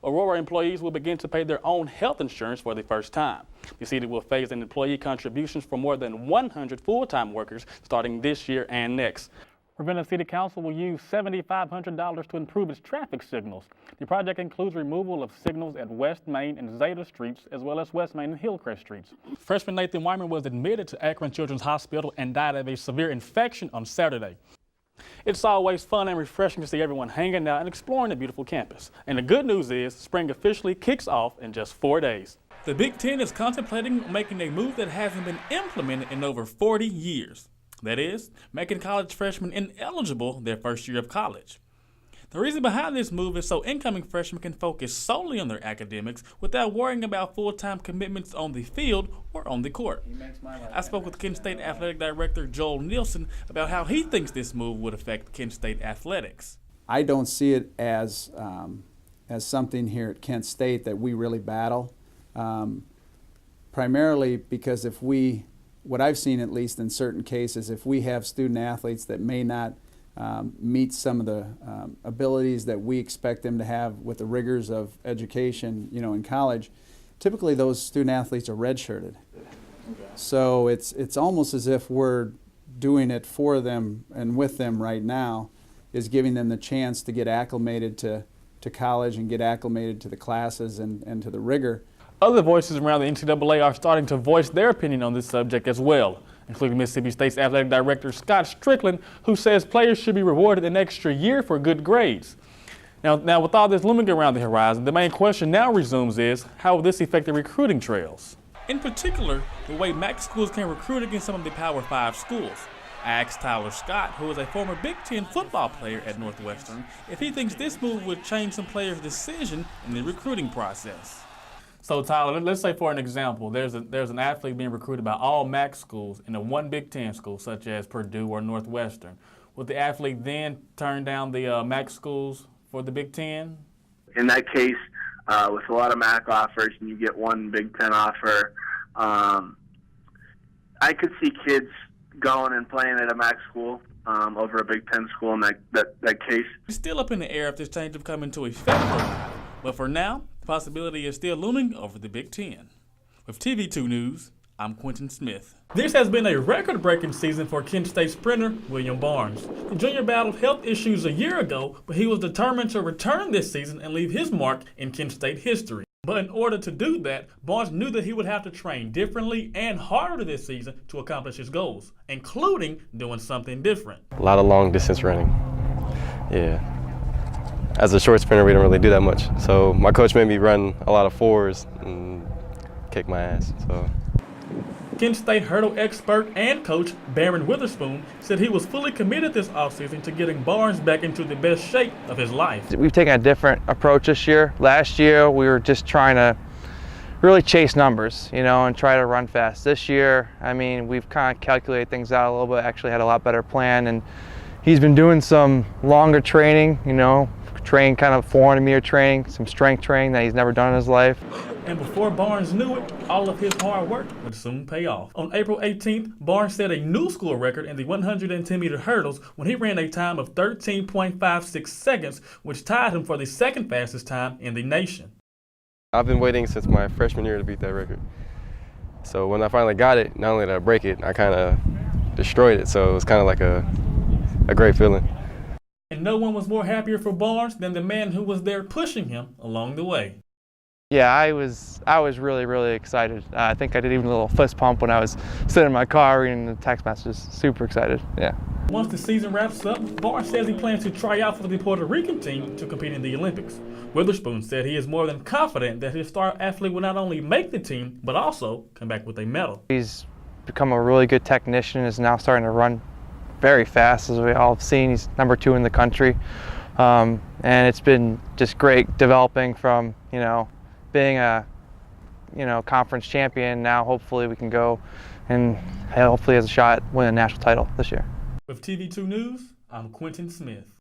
Aurora employees will begin to pay their own health insurance for the first time. The city will phase in employee contributions for more than 100 full-time workers starting this year and next. Ravenna City Council will use $7,500 to improve its traffic signals. The project includes removal of signals at West Main and Zeta Streets, as well as West Main and Hillcrest Streets. Freshman Nathan Wyman was admitted to Akron Children's Hospital and died of a severe infection on Saturday. It's always fun and refreshing to see everyone hanging out and exploring the beautiful campus. And the good news is, spring officially kicks off in just 4 days. The Big Ten is contemplating making a move that hasn't been implemented in over 40 years. That is, making college freshmen ineligible their first year of college. The reason behind this move is so incoming freshmen can focus solely on their academics without worrying about full-time commitments on the field or on the court. I spoke with Kent State Athletic Director Joel Nielsen about how he thinks this move would affect Kent State athletics. I don't see it as something here at Kent State that we really battle, primarily because what I've seen, at least in certain cases, if we have student athletes that may not meet some of the abilities that we expect them to have with the rigors of education, in college, typically those student athletes are redshirted. Okay. So it's almost as if we're doing it for them and with them right now, is giving them the chance to get acclimated to college and get acclimated to the classes and to the rigor. Other voices around the NCAA are starting to voice their opinion on this subject as well, including Mississippi State's athletic director Scott Strickland, who says players should be rewarded an extra year for good grades. Now with all this looming around the horizon, the main question now resumes is, how will this affect the recruiting trails? In particular, the way MAC schools can recruit against some of the Power 5 schools. I asked Tyler Scott, who is a former Big Ten football player at Northwestern, if he thinks this move would change some players' decision in the recruiting process. So Tyler, let's say for an example, there's an athlete being recruited by all MAC schools in a one Big Ten school, such as Purdue or Northwestern. Would the athlete then turn down the MAC schools for the Big Ten? In that case, with a lot of MAC offers and you get one Big Ten offer, I could see kids going and playing at a MAC school over a Big Ten school in that case. It's still up in the air if this change will come into effect, but for now, the possibility is still looming over the Big Ten. With TV2 News, I'm Quentin Smith. This has been a record-breaking season for Kent State sprinter William Barnes. The junior battled health issues a year ago, but he was determined to return this season and leave his mark in Kent State history. But in order to do that, Barnes knew that he would have to train differently and harder this season to accomplish his goals, including doing something different. A lot of long-distance running, yeah. As a short sprinter, we don't really do that much. So my coach made me run a lot of fours and kick my ass. So. Kent State hurdle expert and coach Barron Witherspoon said he was fully committed this offseason to getting Barnes back into the best shape of his life. We've taken a different approach this year. Last year, we were just trying to really chase numbers, and try to run fast. This year, we've kind of calculated things out a little bit, actually had a lot better plan, and he's been doing some longer training, train kind of 400-meter training, some strength training that he's never done in his life. And before Barnes knew it, all of his hard work would soon pay off. On April 18th, Barnes set a new school record in the 110-meter hurdles when he ran a time of 13.56 seconds, which tied him for the second fastest time in the nation. I've been waiting since my freshman year to beat that record. So when I finally got it, not only did I break it, I kind of destroyed it. So it was kind of like a great feeling. And no one was more happier for Barnes than the man who was there pushing him along the way. Yeah, I was really, really excited. I think I did even a little fist pump when I was sitting in my car reading the text messages. Super excited, yeah. Once the season wraps up, Barnes says he plans to try out for the Puerto Rican team to compete in the Olympics. Witherspoon said he is more than confident that his star athlete will not only make the team, but also come back with a medal. He's become a really good technician, is now starting to run very fast, as we all have seen. He's number 2 in the country, and it's been just great developing from being a conference champion. Now hopefully we can go and hopefully has a shot at winning a national title this year. With TV2 News, I'm Quentin Smith.